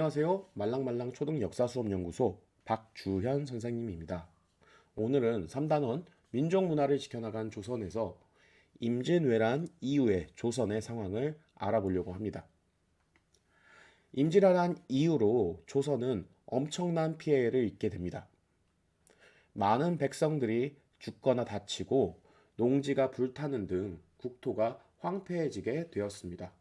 안녕하세요. 말랑말랑 초등 역사수업연구소 박주현 선생님입니다. 오늘은 3단원 민족문화를 지켜나간 조선에서 임진왜란 이후의 조선의 상황을 알아보려고 합니다. 임진왜란 이후로 조선은 엄청난 피해를 입게 됩니다. 많은 백성들이 죽거나 다치고 농지가 불타는 등 국토가 황폐해지게 되었습니다.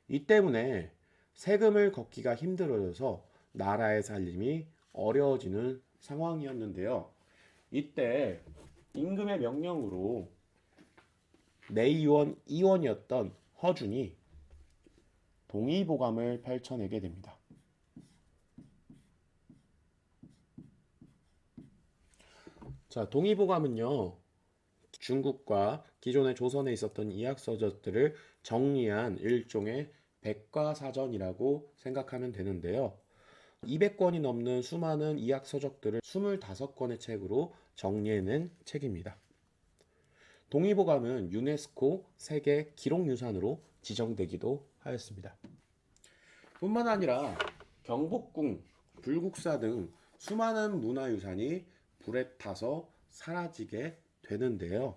이 때문에 세금을 걷기가 힘들어져서 나라의 살림이 어려워지는 상황이었는데요. 이때 임금의 명령으로 내의원 의원이었던 허준이 동의보감을 펼쳐내게 됩니다. 자, 동의보감은요, 중국과 기존의 조선에 있었던 이학서적들을 정리한 일종의 백과사전이라고 생각하면 되는데요. 200권이 넘는 수많은 이학서적들을 25권의 책으로 정리해낸 책입니다. 동의보감은 유네스코 세계 기록유산으로 지정되기도 하였습니다. 뿐만 아니라 경복궁, 불국사 등 수많은 문화유산이 불에 타서 사라지게 되는데요.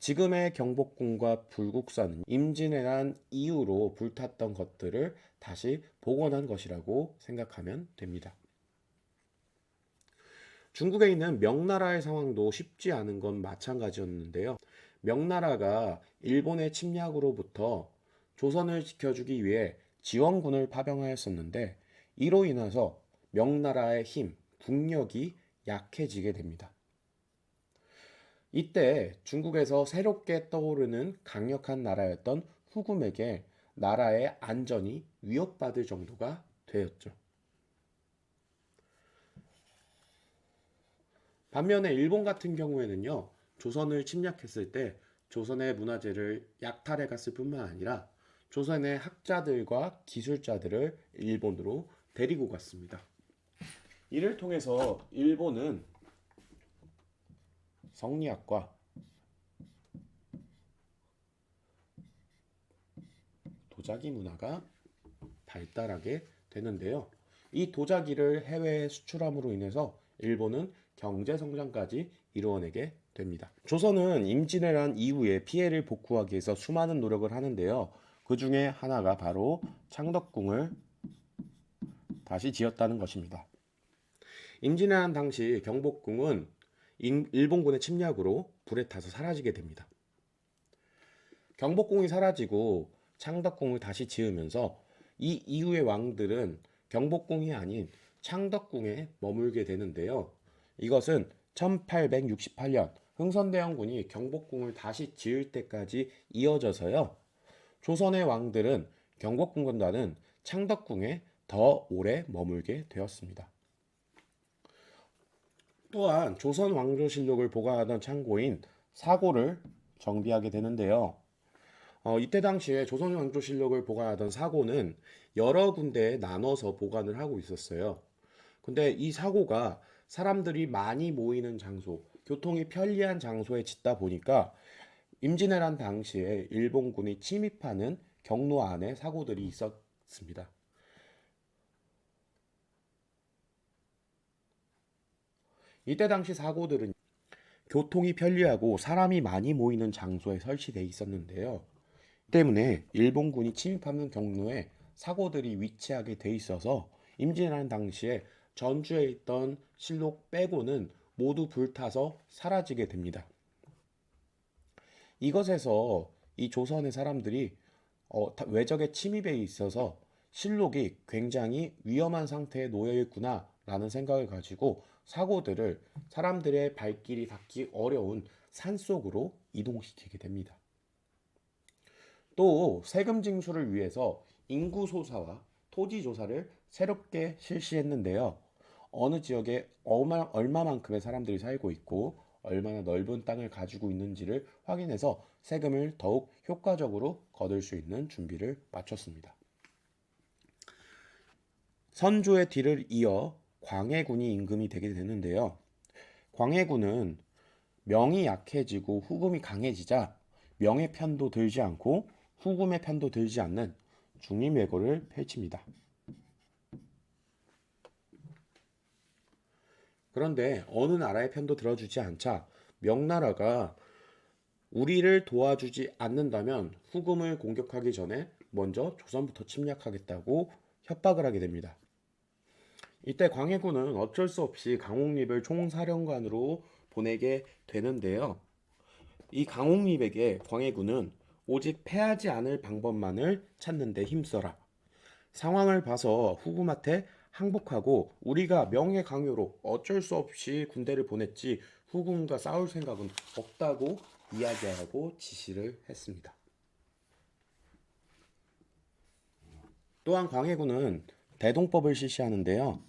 지금의 경복궁과 불국사는 임진왜란 이후로 불탔던 것들을 다시 복원한 것이라고 생각하면 됩니다. 중국에 있는 명나라의 상황도 쉽지 않은 건 마찬가지였는데요. 명나라가 일본의 침략으로부터 조선을 지켜주기 위해 지원군을 파병하였었는데 이로 인해서 명나라의 힘, 국력이 약해지게 됩니다. 이때 중국에서 새롭게 떠오르는 강력한 나라였던 후금에게 나라의 안전이 위협받을 정도가 되었죠. 반면에 일본 같은 경우에는요, 조선을 침략했을 때 조선의 문화재를 약탈해 갔을 뿐만 아니라 조선의 학자들과 기술자들을 일본으로 데리고 갔습니다. 이를 통해서 일본은 성리학과 도자기 문화가 발달하게 되는데요. 이 도자기를 해외에 수출함으로 인해서 일본은 경제 성장까지 이루어내게 됩니다. 조선은 임진왜란 이후에 피해를 복구하기 위해서 수많은 노력을 하는데요. 그 중에 하나가 바로 창덕궁을 다시 지었다는 것입니다. 임진왜란 당시 경복궁은 일본군의 침략으로 불에 타서 사라지게 됩니다. 경복궁이 사라지고 창덕궁을 다시 지으면서 이 이후의 왕들은 경복궁이 아닌 창덕궁에 머물게 되는데요. 이것은 1868년 흥선대원군이 경복궁을 다시 지을 때까지 이어져서요. 조선의 왕들은 경복궁보다는 창덕궁에 더 오래 머물게 되었습니다. 또한 조선 왕조실록을 보관하던 창고인 사고를 정비하게 되는데요. 이때 당시에 조선 왕조실록을 보관하던 사고는 여러 군데에 나눠서 보관을 하고 있었어요. 근데 이 사고가 사람들이 많이 모이는 장소, 교통이 편리한 장소에 짓다 보니까 임진왜란 당시에 일본군이 침입하는 경로 안에 사고들이 있었습니다. 이때 당시 사고들은 교통이 편리하고 사람이 많이 모이는 장소에 설치되어 있었는데요. 때문에 일본군이 침입하는 경로에 사고들이 위치하게 돼 있어서 임진왜란 당시에 전주에 있던 실록 빼고는 모두 불타서 사라지게 됩니다. 이것에서 이 조선의 사람들이 외적의 침입에 있어서 실록이 굉장히 위험한 상태에 놓여 있구나 라는 생각을 가지고 사고들을 사람들의 발길이 닿기 어려운 산속으로 이동시키게 됩니다. 또 세금 징수를 위해서 인구 조사와 토지 조사를 새롭게 실시했는데요. 어느 지역에 얼마만큼의 사람들이 살고 있고 얼마나 넓은 땅을 가지고 있는지를 확인해서 세금을 더욱 효과적으로 거둘 수 있는 준비를 마쳤습니다. 선조의 뒤를 이어 광해군이 임금이 되게 되는데요. 광해군은 명이 약해지고 후금이 강해지자 명의 편도 들지 않고 후금의 편도 들지 않는 중립외고를 펼칩니다. 그런데 어느 나라의 편도 들어주지 않자 명나라가 우리를 도와주지 않는다면 후금을 공격하기 전에 먼저 조선부터 침략하겠다고 협박을 하게 됩니다. 이때 광해군은 어쩔 수 없이 강홍립을 총사령관으로 보내게 되는데요. 이 강홍립에게 광해군은 오직 패하지 않을 방법만을 찾는 데 힘써라. 상황을 봐서 후금한테 항복하고 우리가 명예 강요로 어쩔 수 없이 군대를 보냈지 후금과 싸울 생각은 없다고 이야기하고 지시를 했습니다. 또한 광해군은 대동법을 실시하는데요.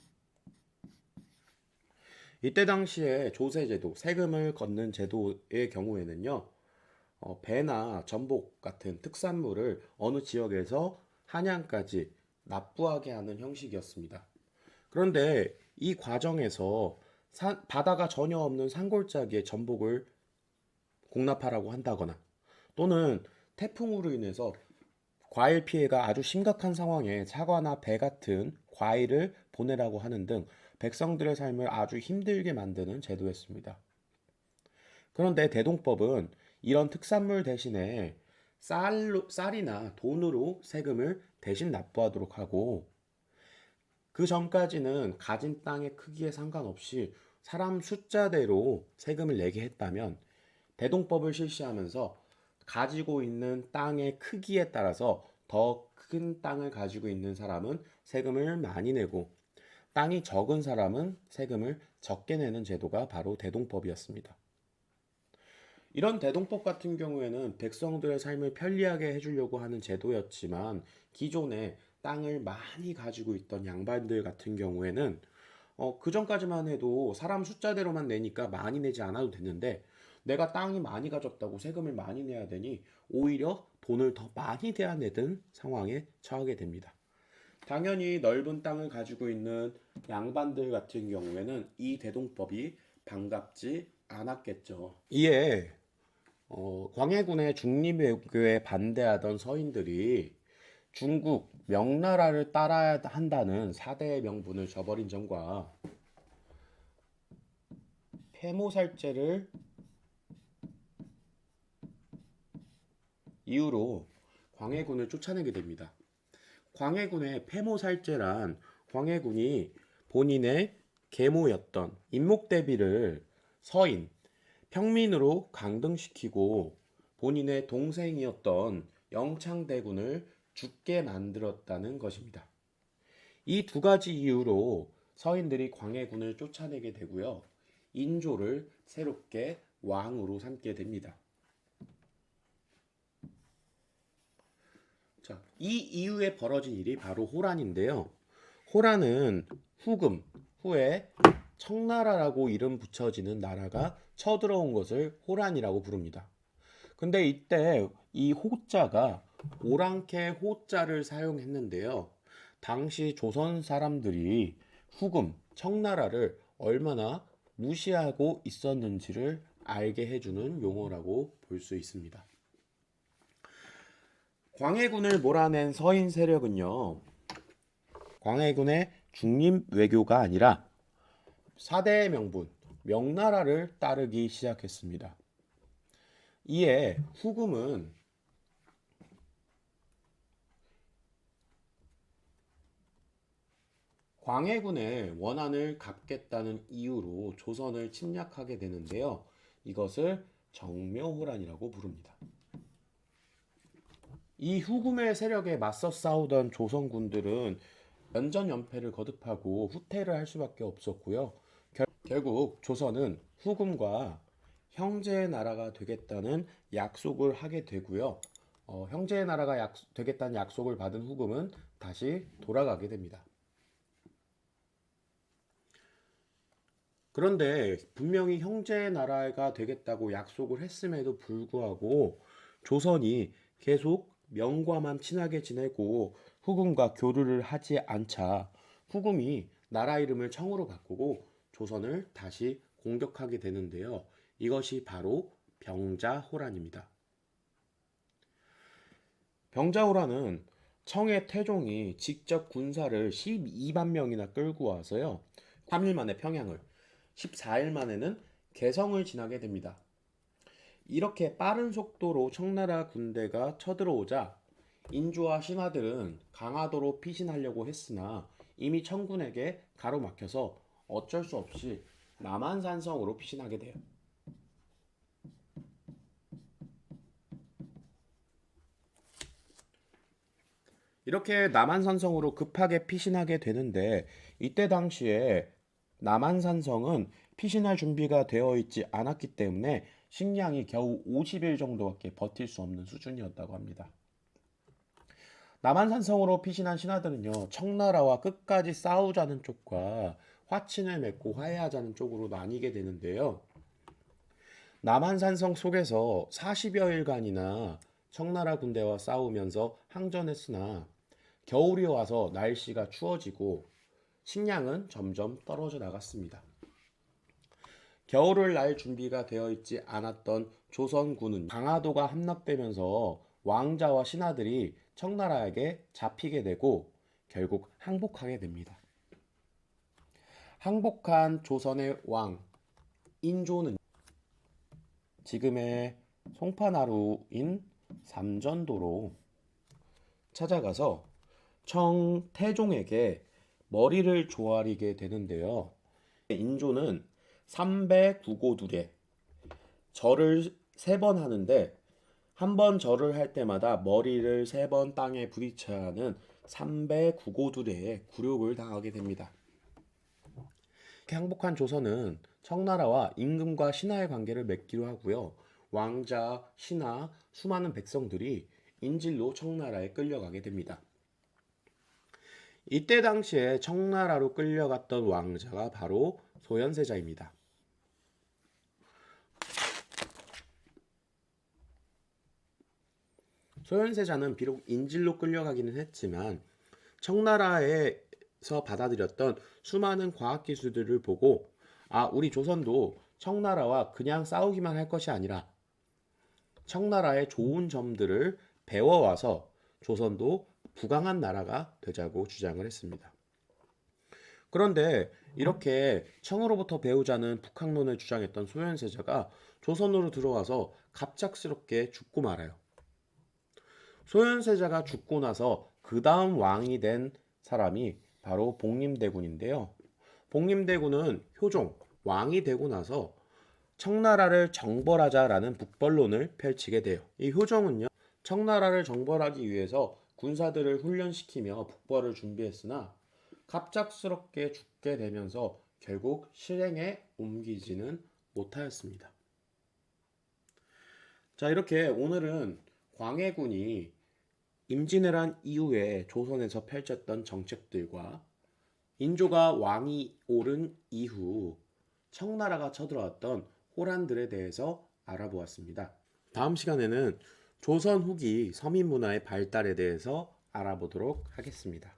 이때 당시에 조세제도, 세금을 걷는 제도의 경우에는요, 배나 전복 같은 특산물을 어느 지역에서 한양까지 납부하게 하는 형식이었습니다. 그런데 이 과정에서 바다가 전혀 없는 산골짜기에 전복을 공납하라고 한다거나 또는 태풍으로 인해서 과일 피해가 아주 심각한 상황에 사과나 배 같은 과일을 보내라고 하는 등 백성들의 삶을 아주 힘들게 만드는 제도였습니다. 그런데 대동법은 이런 특산물 대신에 쌀이나 돈으로 세금을 대신 납부하도록 하고 그 전까지는 가진 땅의 크기에 상관없이 사람 숫자대로 세금을 내게 했다면 대동법을 실시하면서 가지고 있는 땅의 크기에 따라서 더 큰 땅을 가지고 있는 사람은 세금을 많이 내고 땅이 적은 사람은 세금을 적게 내는 제도가 바로 대동법이었습니다. 이런 대동법 같은 경우에는 백성들의 삶을 편리하게 해주려고 하는 제도였지만 기존에 땅을 많이 가지고 있던 양반들 같은 경우에는 그 전까지만 해도 사람 숫자대로만 내니까 많이 내지 않아도 됐는데 내가 땅이 많이 가졌다고 세금을 많이 내야 되니 오히려 돈을 더 많이 대야 내는 상황에 처하게 됩니다. 당연히 넓은 땅을 가지고 있는 양반들 같은 경우에는 이 대동법이 반갑지 않았겠죠. 이에 광해군의 중립외교에 반대하던 서인들이 중국 명나라를 따라야 한다는 사대의 명분을 저버린 점과 폐모살제를 이유로 광해군을 쫓아내게 됩니다. 광해군의 폐모살제란 광해군이 본인의 계모였던 인목대비를 서인, 평민으로 강등시키고 본인의 동생이었던 영창대군을 죽게 만들었다는 것입니다. 이 두 가지 이유로 서인들이 광해군을 쫓아내게 되고요. 인조를 새롭게 왕으로 삼게 됩니다. 자, 이 이후에 벌어진 일이 바로 호란인데요. 호란은 후금, 후에 청나라라고 이름 붙여지는 나라가 쳐들어온 것을 호란이라고 부릅니다. 근데 이때 이 호자가 오랑캐 호자를 사용했는데요. 당시 조선 사람들이 후금, 청나라를 얼마나 무시하고 있었는지를 알게 해주는 용어라고 볼 수 있습니다. 광해군을 몰아낸 서인 세력은요. 광해군의 중립 외교가 아니라 사대의 명분, 명나라를 따르기 시작했습니다. 이에 후금은 광해군의 원한을 갚겠다는 이유로 조선을 침략하게 되는데요. 이것을 정묘호란이라고 부릅니다. 이 후금의 세력에 맞서 싸우던 조선군들은 연전연패를 거듭하고 후퇴를 할 수밖에 없었고요. 결국 조선은 후금과 형제의 나라가 되겠다는 약속을 하게 되고요. 형제의 나라가 되겠다는 약속을 받은 후금은 다시 돌아가게 됩니다. 그런데 분명히 형제의 나라가 되겠다고 약속을 했음에도 불구하고 조선이 계속 명과만 친하게 지내고 후금과 교류를 하지 않자 후금이 나라 이름을 청으로 바꾸고 조선을 다시 공격하게 되는데요. 이것이 바로 병자호란입니다. 병자호란은 청의 태종이 직접 군사를 12만 명이나 끌고 와서요. 3일 만에 평양을 14일 만에는 개성을 지나게 됩니다. 이렇게 빠른 속도로 청나라 군대가 쳐들어오자 인조와 신하들은 강화도로 피신하려고 했으나 이미 청군에게 가로막혀서 어쩔 수 없이 남한산성으로 피신하게 돼요. 이렇게 남한산성으로 급하게 피신하게 되는데 이때 당시에 남한산성은 피신할 준비가 되어 있지 않았기 때문에 식량이 겨우 50일 정도밖에 버틸 수 없는 수준이었다고 합니다. 남한산성으로 피신한 신하들은요, 청나라와 끝까지 싸우자는 쪽과 화친을 맺고 화해하자는 쪽으로 나뉘게 되는데요. 남한산성 속에서 40여 일간이나 청나라 군대와 싸우면서 항전했으나 겨울이 와서 날씨가 추워지고 식량은 점점 떨어져 나갔습니다. 겨울을 날 준비가 되어 있지 않았던 조선군은 강화도가 함락되면서 왕자와 신하들이 청나라에게 잡히게 되고 결국 항복하게 됩니다. 항복한 조선의 왕 인조는 지금의 송파나루인 삼전도로 찾아가서 청태종에게 머리를 조아리게 되는데요. 인조는 309고두례 절을 3번 하는데 한 번 절을 할 때마다 머리를 3번 땅에 부딪혀야 하는 309고두례의 굴욕을 당하게 됩니다. 이렇게 항복한 조선은 청나라와 임금과 신하의 관계를 맺기로 하고요. 왕자, 신하, 수많은 백성들이 인질로 청나라에 끌려가게 됩니다. 이때 당시에 청나라로 끌려갔던 왕자가 바로 소현세자입니다. 소현세자는 비록 인질로 끌려가기는 했지만 청나라에서 받아들였던 수많은 과학기술들을 보고 우리 조선도 청나라와 그냥 싸우기만 할 것이 아니라 청나라의 좋은 점들을 배워와서 조선도 부강한 나라가 되자고 주장을 했습니다. 그런데 이렇게 청으로부터 배우자는 북학론을 주장했던 소현세자가 조선으로 들어와서 갑작스럽게 죽고 말아요. 소현세자가 죽고 나서 그 다음 왕이 된 사람이 바로 복림대군인데요. 복림대군은 효종, 왕이 되고 나서 청나라를 정벌하자라는 북벌론을 펼치게 돼요. 이 효종은요, 청나라를 정벌하기 위해서 군사들을 훈련시키며 북벌을 준비했으나 갑작스럽게 죽게 되면서 결국 실행에 옮기지는 못하였습니다. 자, 이렇게 오늘은 광해군이 임진왜란 이후에 조선에서 펼쳤던 정책들과 인조가 왕이 오른 이후 청나라가 쳐들어왔던 호란들에 대해서 알아보았습니다. 다음 시간에는 조선 후기 서민문화의 발달에 대해서 알아보도록 하겠습니다.